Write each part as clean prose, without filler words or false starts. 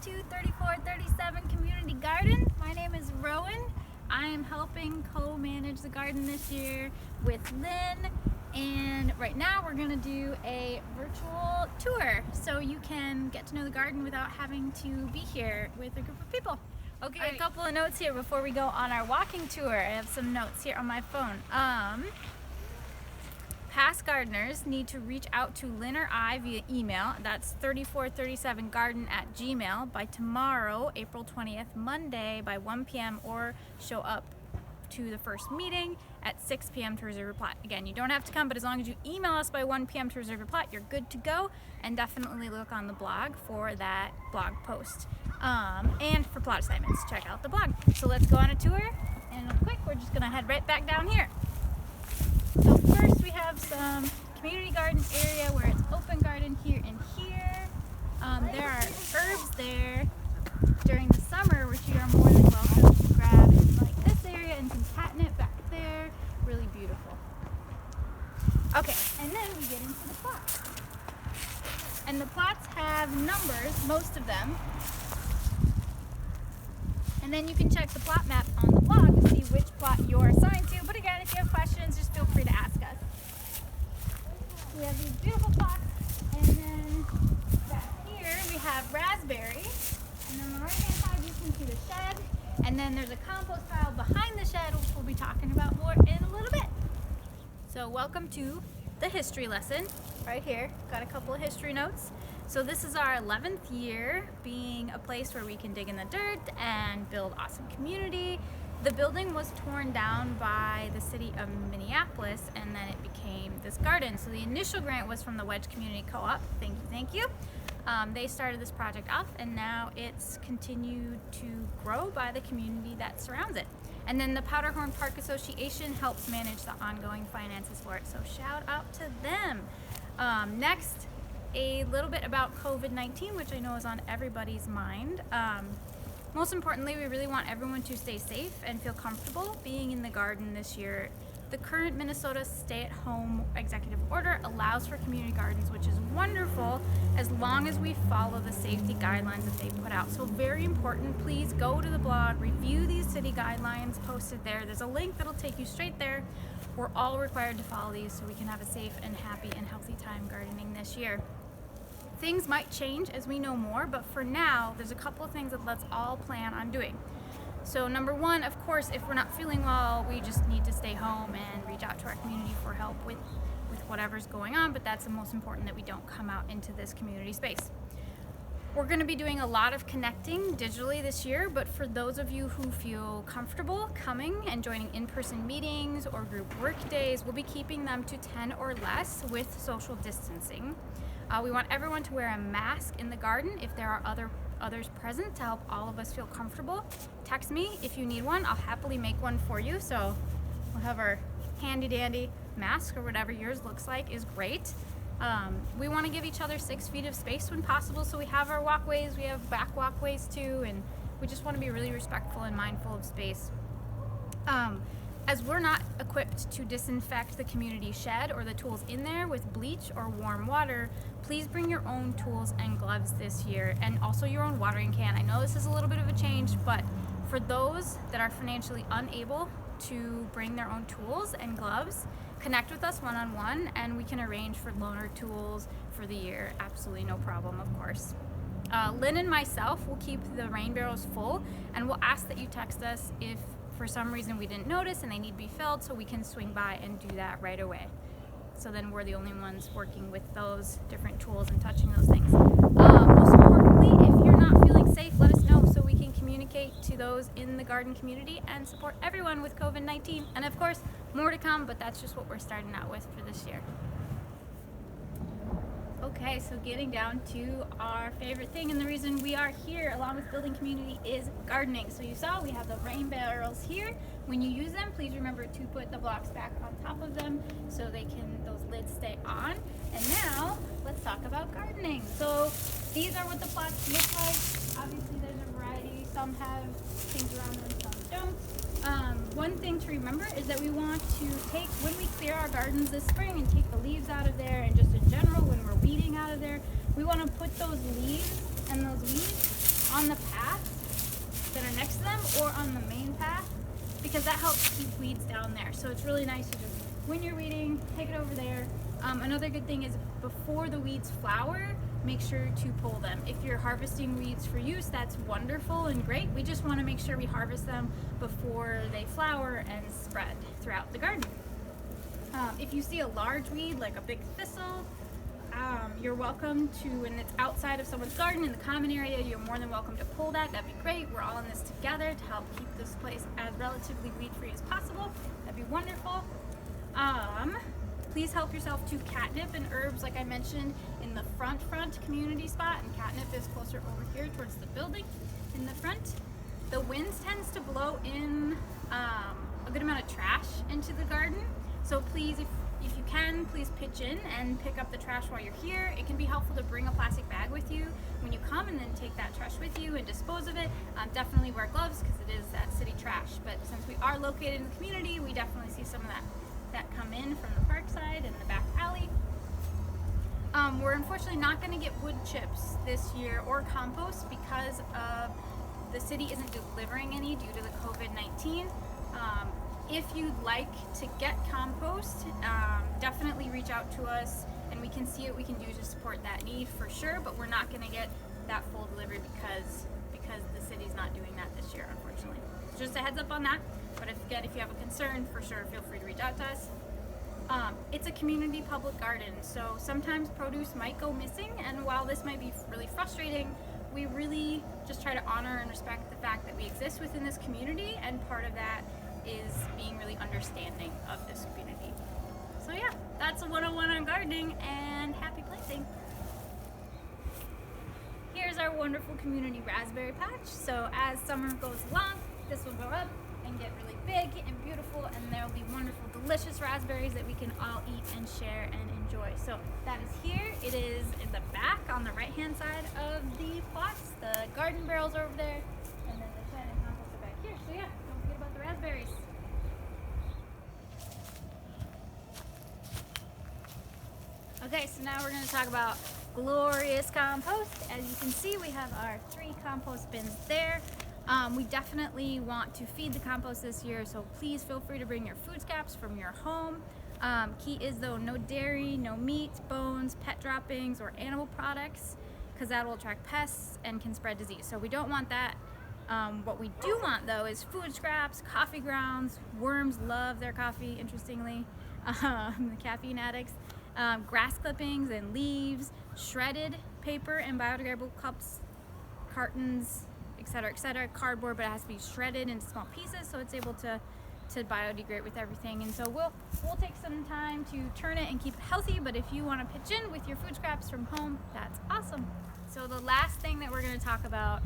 to 3437 Community Garden. My name is Rowan. I am helping co-manage the garden this year with Lynn, and right now we're going to do a virtual tour so you can get to know the garden without having to be here with a group of people. Okay, a couple of notes here before we go on our walking tour. I have some notes here on my phone. Past gardeners need to reach out to Lynn or I via email. That's 3437garden@gmail by tomorrow, April 20th, Monday by 1 p.m. or show up to the first meeting at 6 p.m. to reserve your plot. Again, you don't have to come, but as long as you email us by 1 p.m. to reserve your plot, you're good to go. And definitely look on the blog for that blog post. And for plot assignments, check out the blog. So let's go on a tour, and real quick, we're just gonna head right back down here. So first we have some community garden area where it's open garden here and here. There are herbs there during the summer, which you are more than welcome to grab, like this area, and some catnip back there. Really beautiful. Okay, and then we get into the plots. And the plots have numbers, most of them. And then you can check the plot map on the blog to see which plot you're assigned to. But again, if you have questions, just feel free to ask us. We have these beautiful plots, and then back here we have raspberry. And then on the right hand side you can see the shed. And then there's a compost pile behind the shed, which we'll be talking about more in a little bit. So welcome to the history lesson right here. Got a couple of history notes. So this is our 11th year being a place where we can dig in the dirt and build awesome community. The building was torn down by the city of Minneapolis, and then it became this garden. So the initial grant was from the Wedge Community Co-op. Thank you. They started this project off, and now it's continued to grow by the community that surrounds it. And then the Powderhorn Park Association helps manage the ongoing finances for it. So shout out to them. Next, a little bit about COVID-19, which I know is on everybody's mind. Most importantly, we really want everyone to stay safe and feel comfortable being in the garden this year. The current Minnesota stay-at-home executive order allows for community gardens, which is wonderful as long as we follow the safety guidelines that they put out. So very important, please go to the blog, review these city guidelines posted there. There's a link that'll take you straight there. We're all required to follow these so we can have a safe and happy and healthy time gardening this year. Things might change as we know more, but for now, there's a couple of things that let's all plan on doing. So number one, of course, if we're not feeling well, we just need to stay home and reach out to our community for help with whatever's going on, but that's the most important, that we don't come out into this community space. We're going to be doing a lot of connecting digitally this year, but for those of you who feel comfortable coming and joining in-person meetings or group work days, we'll be keeping them to 10 or less with social distancing. We want everyone to wear a mask in the garden if there are others present to help all of us feel comfortable. Text me if you need one. I'll happily make one for you. So we'll have our handy dandy mask, or whatever yours looks like is great. We want to give each other 6 feet of space when possible. So we have our walkways, we have back walkways too, and we just want to be really respectful and mindful of space. As we're not equipped to disinfect the community shed or the tools in there with bleach or warm water, please bring your own tools and gloves this year, and also your own watering can. I know this is a little bit of a change, but for those that are financially unable to bring their own tools and gloves, connect with us one-on-one and we can arrange for loaner tools for the year. Absolutely no problem, of course. Lynn and myself will keep the rain barrels full, and we'll ask that you text us if for some reason we didn't notice and they need to be filled, so we can swing by and do that right away. So then we're the only ones working with those different tools and touching those things. Most importantly, if you're not feeling safe, let us know so we can communicate to those in the garden community and support everyone with COVID-19. And of course, more to come, but that's just what we're starting out with for this year. Okay, so getting down to our favorite thing, and the reason we are here along with building community is gardening. So you saw we have the rain barrels here. When you use them, please remember to put the blocks back on top of them so those lids stay on. And now let's talk about gardening. So these are what the plots look like. Obviously there's a variety. Some have things around them, some don't. One thing to remember is that we want to take, when we clear our gardens this spring and take the leaves out of there, and just in general when we're weeding out of there, we want to put those leaves and those weeds on the paths that are next to them or on the main path, because that helps keep weeds down there. So it's really nice to just, when you're weeding, take it over there. Another good thing is before the weeds flower, make sure to pull them. If you're harvesting weeds for use, that's wonderful and great. We just want to make sure we harvest them before they flower and spread throughout the garden. If you see a large weed, like a big thistle, you're welcome to, and it's outside of someone's garden in the common area, you're more than welcome to pull that. That'd be great. We're all in this together to help keep this place as relatively weed-free as possible. That'd be wonderful. Please help yourself to catnip and herbs, like I mentioned, in the front community spot, and catnip is closer over here towards the building in the front. The winds tends to blow in a good amount of trash into the garden, so please, if you can, please pitch in and pick up the trash while you're here. It can be helpful to bring a plastic bag with you when you come, and then take that trash with you and dispose of it. Definitely wear gloves because it is that city trash, but since we are located in the community, we definitely see some of that come in from the park side and the back alley. We're unfortunately not going to get wood chips this year or compost because of the city isn't delivering any due to the COVID-19. If you'd like to get compost, definitely reach out to us and we can see what we can do to support that need for sure, but we're not going to get that full delivery because the city's not doing that this year, unfortunately. Just a heads up on that. But if you have a concern, for sure, feel free to reach out to us. It's a community public garden, so sometimes produce might go missing, and while this might be really frustrating, we really just try to honor and respect the fact that we exist within this community, and part of that is being really understanding of this community. So yeah, that's a 101 on gardening, and happy planting. Here's our wonderful community raspberry patch. So as summer goes along, this will go up and get really big and beautiful, and there will be wonderful, delicious raspberries that we can all eat and share and enjoy. So that is here. It is in the back on the right hand side of the plots. The garden barrels are over there, and then the plant and compost are back here. So yeah, don't forget about the raspberries. Okay, so now we're going to talk about glorious compost. As you can see, we have our 3 compost bins there. We definitely want to feed the compost this year, so please feel free to bring your food scraps from your home. Key is though no dairy, no meat, bones, pet droppings, or animal products, because that will attract pests and can spread disease. So we don't want that. What we do want though is food scraps, coffee grounds. Worms love their coffee, interestingly. The caffeine addicts. Grass clippings and leaves, shredded paper and biodegradable cups, cartons, etc., cardboard, but it has to be shredded into small pieces so it's able to biodegrade with everything. And so we'll take some time to turn it and keep it healthy, but if you want to pitch in with your food scraps from home, that's awesome. So the last thing that we're going to talk about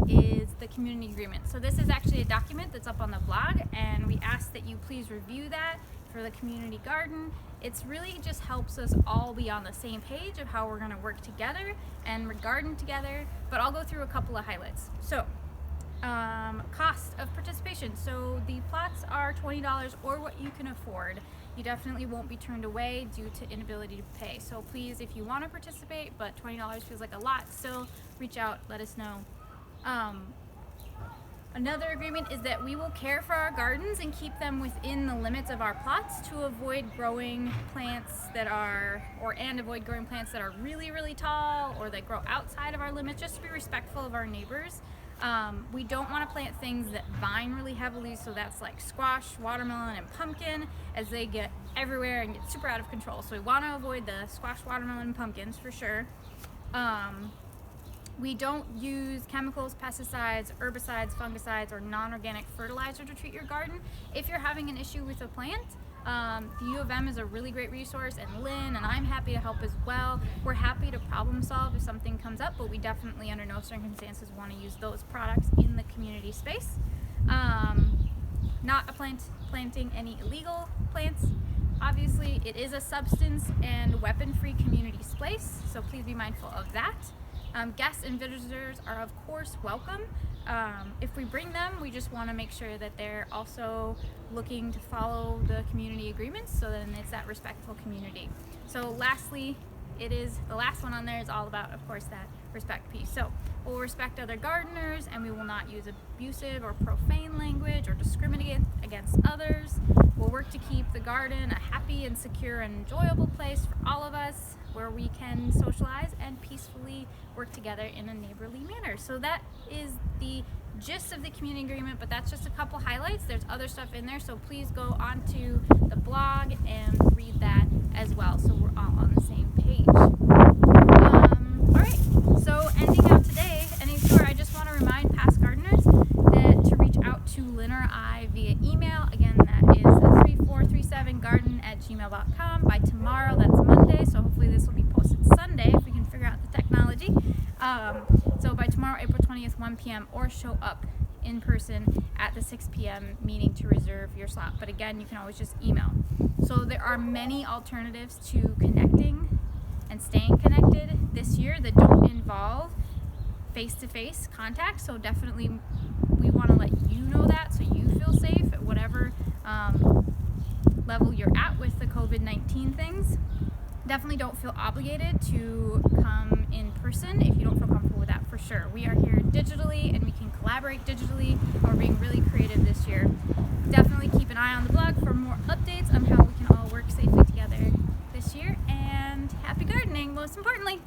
is the community agreement. So this is actually a document that's up on the blog, and we ask that you please review that for the community garden. It's really just helps us all be on the same page of how we're going to work together and garden together, but I'll go through a couple of highlights. So cost of participation. So the plots are $20 or what you can afford. You definitely won't be turned away due to inability to pay. So please, if you want to participate, but $20 feels like a lot, still reach out, let us know. Another agreement is that we will care for our gardens and keep them within the limits of our plots to avoid growing plants that are, avoid growing plants that are really, really tall or that grow outside of our limits, just to be respectful of our neighbors. We don't want to plant things that vine really heavily, so that's like squash, watermelon, and pumpkin, as they get everywhere and get super out of control. So we want to avoid the squash, watermelon, and pumpkins for sure. We don't use chemicals, pesticides, herbicides, fungicides, or non-organic fertilizer to treat your garden. If you're having an issue with a plant, the U of M is a really great resource, and Lynn and I'm happy to help as well. We're happy to problem solve if something comes up, but we definitely under no circumstances want to use those products in the community space. Not planting any illegal plants. Obviously, it is a substance and weapon-free community space, so please be mindful of that. Guests and visitors are of course welcome. If we bring them, we just want to make sure that they're also looking to follow the community agreements, so then it's that respectful community. So lastly, it is, the last one on there is all about, of course, that respect piece. So we'll respect other gardeners, and we will not use abusive or profane language or discriminate against others. We'll work to keep the garden a happy and secure and enjoyable place for all of us, where we can socialize and peacefully work together in a neighborly manner. So that is the gist of the community agreement, but that's just a couple highlights. There's other stuff in there, so please go onto the blog and read that as well, so we're all on the same page. All right, so ending out today, I just want to remind past gardeners that to reach out to Lynn or I via email. Again, that is 3437garden@gmail.com. By tomorrow, that's Monday, so hopefully this will be posted Sunday if we can figure out the technology. So by tomorrow, April 20th, 1 p.m., or show up in person at the 6 p.m. meeting to reserve your slot. But again, you can always just email. So there are many alternatives to connecting and staying connected this year that don't involve face-to-face contact. So definitely we want to let you know that, so you feel safe at whatever level you're at with the COVID-19 things. Definitely don't feel obligated to come in person if you don't feel comfortable with that, for sure. We are here digitally and we can collaborate digitally, and we're being really creative this year. Definitely keep an eye on the blog for more updates on how we can all work safely together this year, and happy gardening, most importantly.